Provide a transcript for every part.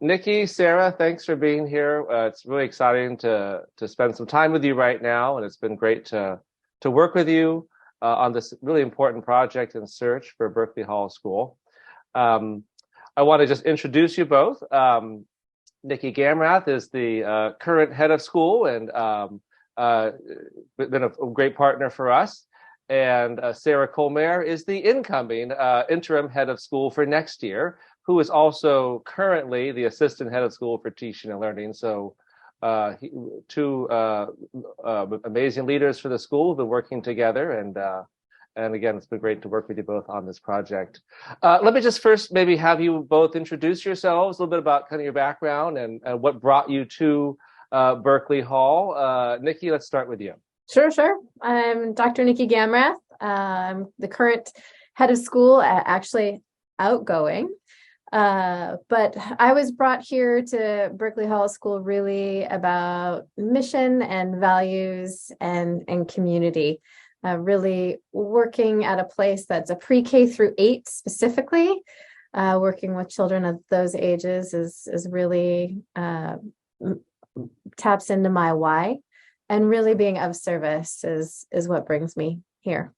Nikki, Sarah, thanks for being here. It's really exciting to spend some time with you right now, and it's been great to work with you on this really important project and search for Berkeley Hall School. Um, I want to just introduce you both. Nikki Gamrath is the current head of school and uh, been a great partner for us. And Sarah Colmer is the incoming interim head of school for next year, who is also currently the assistant head of school for teaching and learning. So two amazing leaders for the school have been working together. And again, it's been great to work with you both on this project. Let me just first maybe have you both introduce yourselves, a little bit about kind of your background and what brought you to Berkeley Hall. Nikki, let's start with you. Sure. I'm Dr. Nikki Gamrath. I'm the current head of school, actually outgoing. But I was brought here to Berkeley Hall School really about mission and values and community. Really working at a place that's a pre-K through 8 specifically. Working with children of those ages is really taps into my why. And really being of service is what brings me here.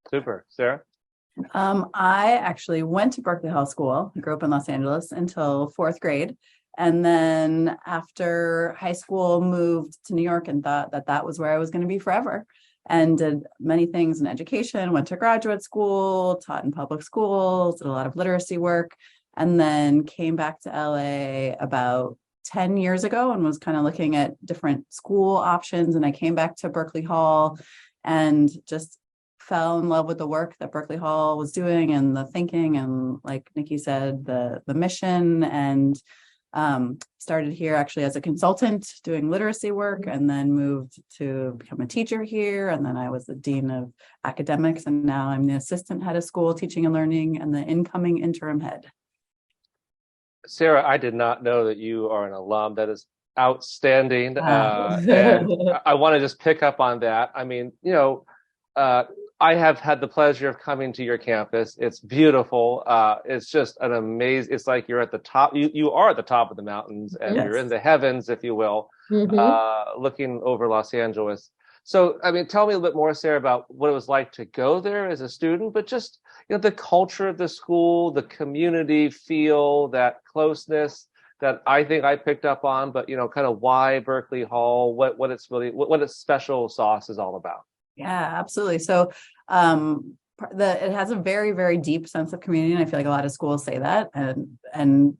Super. Sarah? I actually went to Berkeley Hall School. I grew up in Los Angeles until 4th grade. And then after high school, moved to New York and thought that was where I was going to be forever. And did many things in education, went to graduate school, taught in public schools, did a lot of literacy work, and then came back to LA about 10 years ago and was kind of looking at different school options. And I came back to Berkeley Hall and just fell in love with the work that Berkeley Hall was doing and the thinking and, like Nikki said, the mission, and started here actually as a consultant doing literacy work, and then moved to become a teacher here. And then I was the dean of academics, and now I'm the assistant head of school teaching and learning and the incoming interim head. Sarah, I did not know that you are an alum. That is outstanding. And I want to just pick up on that. I mean, I have had the pleasure of coming to your campus. It's beautiful. It's just an amazing, it's like you're at the top, you are at the top of the mountains, and Yes. You're in the heavens, if you will, looking over Los Angeles. So, I mean, tell me a little bit more, Sarah, about what it was like to go there as a student, but just, the culture of the school, the community feel, that closeness that I think I picked up on, but, kind of why Berkeley Hall, what its special sauce is all about. Yeah, absolutely. So it has a very, very deep sense of community. And I feel like a lot of schools say that and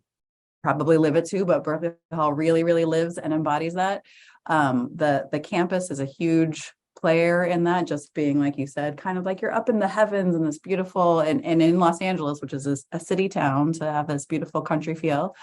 probably live it too, but Berkeley Hall really, really lives and embodies that. The campus is a huge player in that, just being, like you said, kind of like you're up in the heavens and this beautiful, and in Los Angeles, which is a city town, to have this beautiful country feel.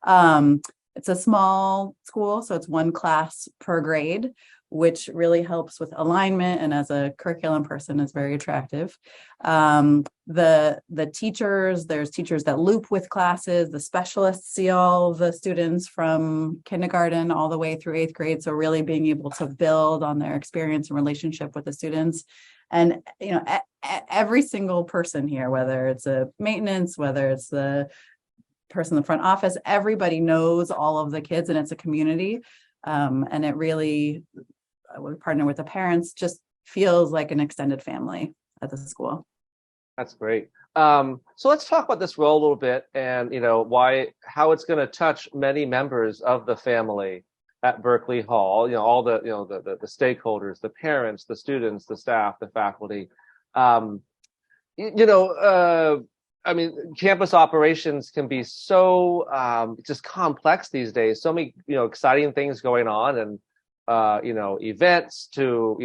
It's a small school, so it's 1 class per grade, which really helps with alignment, and as a curriculum person is very attractive. The teachers, there's teachers that loop with classes, the specialists see all the students from kindergarten all the way through 8th grade. So really being able to build on their experience and relationship with the students. And, every single person here, whether it's a maintenance, whether it's the person in the front office, everybody knows all of the kids, and it's a community. And it really, we partner with the parents, just feels like an extended family at the school. That's great. So let's talk about this role a little bit, and how it's going to touch many members of the family at Berkeley Hall. All the the stakeholders, the parents, the students, the staff, the faculty. I mean, campus operations can be so just complex these days. So many exciting things going on, and events to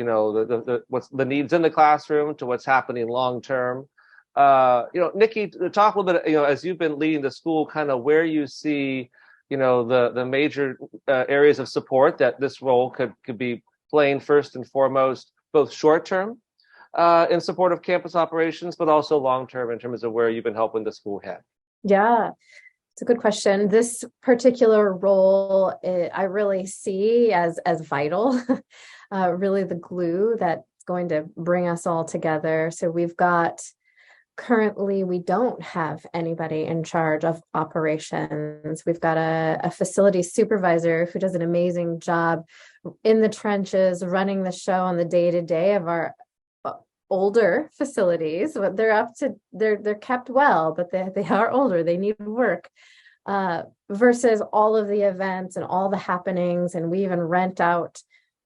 what's the needs in the classroom to what's happening long term. Nikki, talk a little bit, as you've been leading the school, kind of where you see, the major areas of support that this role could be playing first and foremost, both short term in support of campus operations, but also long term in terms of where you've been helping the school head. Yeah, it's a good question. This particular role, I really see as vital, really the glue that's going to bring us all together. So we've got currently we don't have anybody in charge of operations. We've got a facilities supervisor who does an amazing job in the trenches, running the show on the day-to-day of our older facilities. They're kept well, but they are older, they need work. Versus all of the events and all the happenings, and we even rent out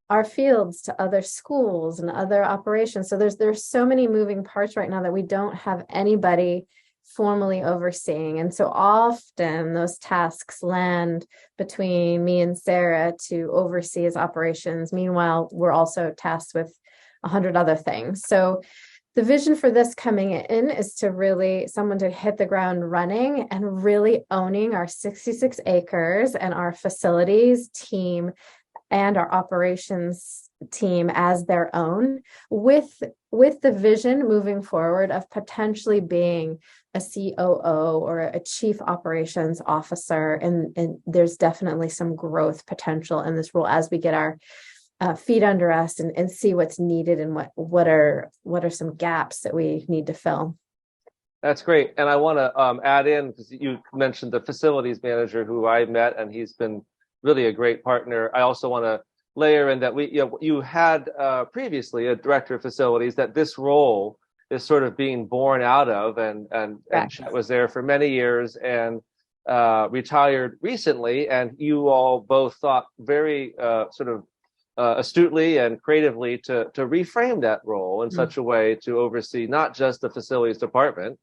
our fields to other schools and other operations. So there's so many moving parts right now that we don't have anybody formally overseeing. And so often those tasks land between me and Sarah to oversee as operations. Meanwhile, we're also tasked with 100 other things. So the vision for this coming in is to really someone to hit the ground running and really owning our 66 acres and our facilities team and our operations team as their own, with the vision moving forward of potentially being a COO or a chief operations officer. And there's definitely some growth potential in this role as we get our feet under us and see what's needed and what are some gaps that we need to fill. That's great. And I want to add in, because you mentioned the facilities manager who I met, and he's been really a great partner. I also want to layer in that you had previously a director of facilities, that this role is sort of being born out of, and Chet was there for many years and retired recently, and you all both thought very astutely and creatively to reframe that role in such a way to oversee not just the facilities department,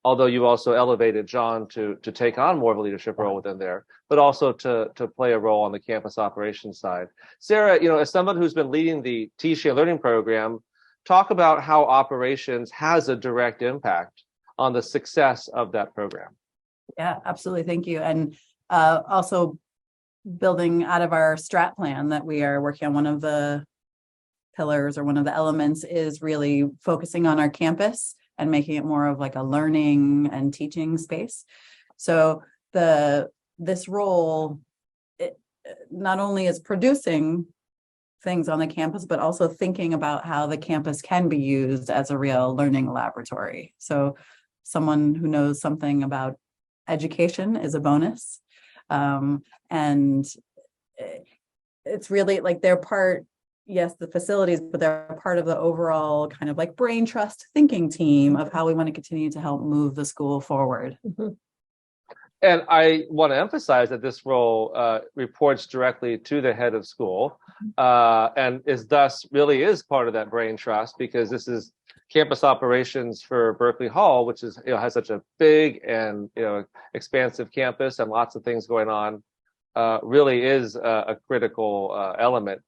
although you also elevated John to take on more of a leadership role within there, but also to play a role on the campus operations side. Sarah, as someone who's been leading the T-Share Learning Program, talk about how operations has a direct impact on the success of that program. Yeah, absolutely. Thank you. And also building out of our strat plan that we are working on, one of the pillars or one of the elements is really focusing on our campus and making it more of like a learning and teaching space. So this role, it not only is producing things on the campus, but also thinking about how the campus can be used as a real learning laboratory. So someone who knows something about education is a bonus. And it's really like they're part, yes, the facilities, but they're part of the overall kind of like brain trust thinking team of how we want to continue to help move the school forward. Mm-hmm. And I want to emphasize that this role reports directly to the head of school, and really is part of that brain trust, because this is campus operations for Berkeley Hall, which is has such a big and expansive campus and lots of things going on. Really is a critical element.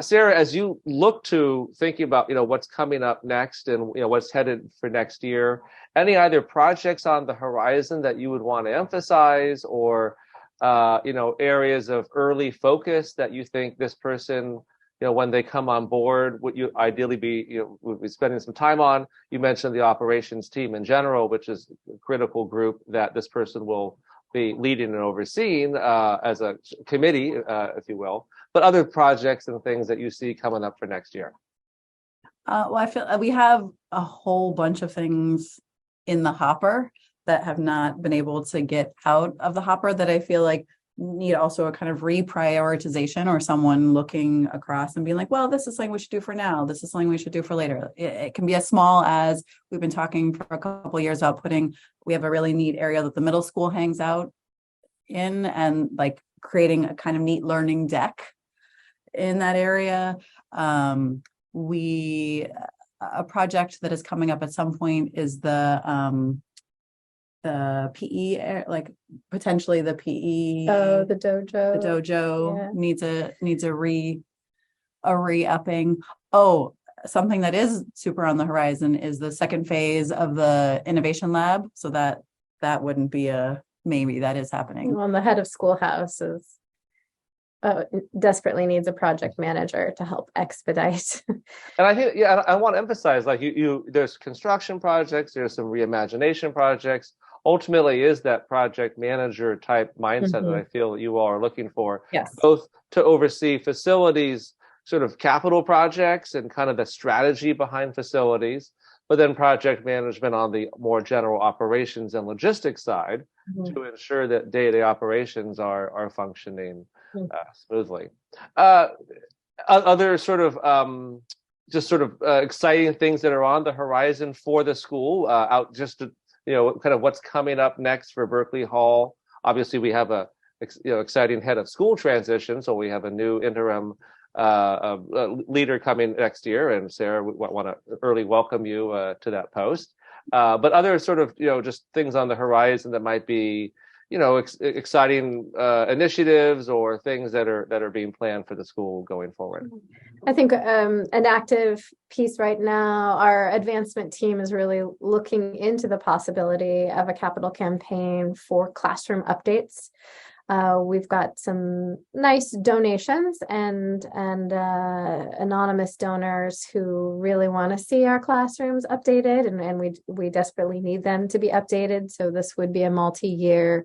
Sarah, as you look to thinking about what's coming up next and what's headed for next year, any either projects on the horizon that you would want to emphasize, or areas of early focus that you think this person, when they come on board, would you ideally would be spending some time on? You mentioned the operations team in general, which is a critical group that this person will be leading and overseeing as a committee, if you will, but other projects and things that you see coming up for next year. Well, I feel we have a whole bunch of things in the hopper that have not been able to get out of the hopper that I feel like need also a kind of reprioritization, or someone looking across and being like, well, this is something we should do for now. This is something we should do for later. It can be as small as we've been talking for a couple of years about we have a really neat area that the middle school hangs out in, and like creating a kind of neat learning deck in that area. A project that is coming up at some point is the PE, like potentially the PE. Oh, the dojo. The dojo needs a re-upping. Oh, something that is super on the horizon is the second phase of the innovation lab. So that wouldn't be maybe, that is happening. Well, the head of schoolhouse desperately needs a project manager to help expedite. And I think, I want to emphasize, like there's construction projects, there's some reimagination projects. Ultimately is that project manager type mindset that I feel you all are looking for. Yes. Both to oversee facilities, sort of capital projects and kind of the strategy behind facilities, but then project management on the more general operations and logistics side to ensure that day-to-day operations are functioning smoothly. Other sort of exciting things that are on the horizon for the school, out just to, kind of what's coming up next for Berkeley Hall. Obviously, we have a exciting head of school transition, so we have a new interim leader coming next year, and Sarah, we want to early welcome you to that post. But other sort of just things on the horizon that might be exciting initiatives or things that are being planned for the school going forward. I think an active piece right now, our advancement team is really looking into the possibility of a capital campaign for classroom updates. We've got some nice donations and anonymous donors who really want to see our classrooms updated, and we desperately need them to be updated. So this would be a multi-year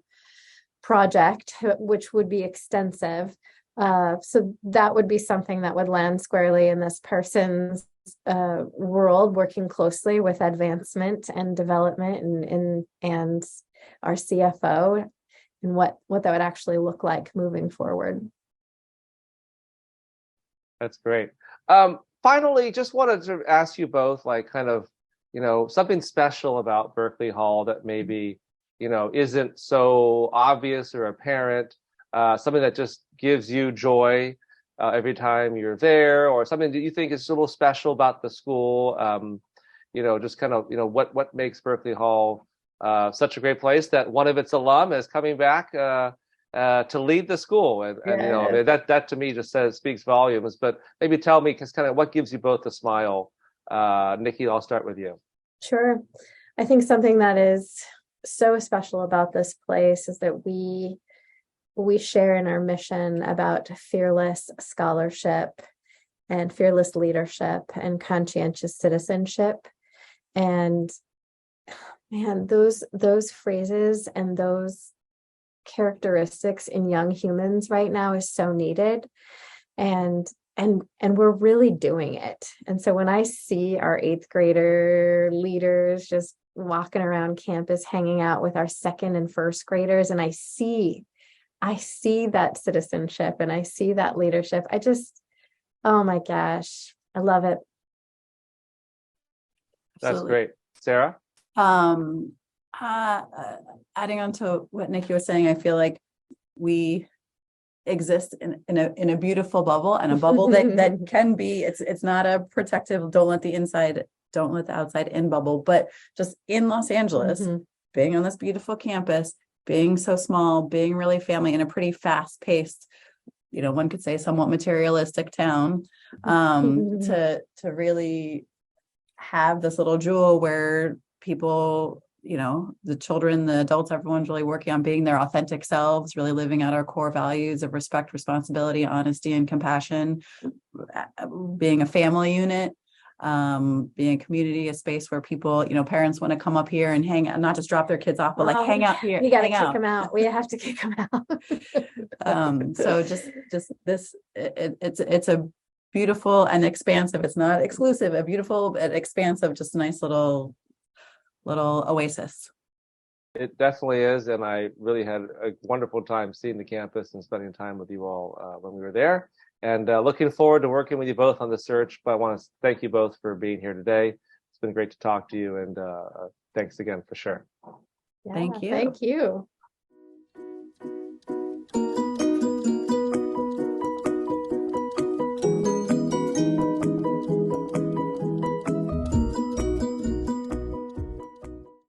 project, which would be extensive. So that would be something that would land squarely in this person's world, working closely with advancement and development and our CFO, and what that would actually look like moving forward. That's great. Finally, just wanted to ask you both, like, kind of, something special about Berkeley Hall that maybe, isn't so obvious or apparent, something that just gives you joy every time you're there, or something that you think is a little special about the school. Just kind of, what makes Berkeley Hall such a great place that one of its alum is coming back to lead the school, and that to me just speaks volumes. But maybe tell me, because kind of what gives you both a smile. Nikki, I'll start with you. Sure. I think something that is so special about this place is that we share in our mission about fearless scholarship and fearless leadership and conscientious citizenship. And man, those phrases and those characteristics in young humans right now is so needed. And we're really doing it. And so when I see our 8th grader leaders just walking around campus, hanging out with our 2nd and 1st graders, and I see that citizenship and I see that leadership, oh my gosh, I love it. That's great. Sarah? Adding on to what Nikki was saying, I feel like we exist in a beautiful bubble, and a bubble that can be, it's not a protective, don't let the outside in bubble, but just in Los Angeles, being on this beautiful campus, being so small, being really family in a pretty fast-paced, one could say somewhat materialistic town, to really have this little jewel where people, the children, the adults, everyone's really working on being their authentic selves, really living out our core values of respect, responsibility, honesty, and compassion, being a family unit, being a community, a space where people, parents want to come up here and hang out, not just drop their kids off, but like hang out here. You got to kick them out. We have to kick them out. So just this, it's a beautiful and expansive. It's not exclusive, a beautiful and expansive, just a nice little oasis. It definitely is, and I really had a wonderful time seeing the campus and spending time with you all when we were there. And looking forward to working with you both on the search. But I want to thank you both for being here today. It's been great to talk to you, and thanks again for sure. Yeah, thank you. Thank you.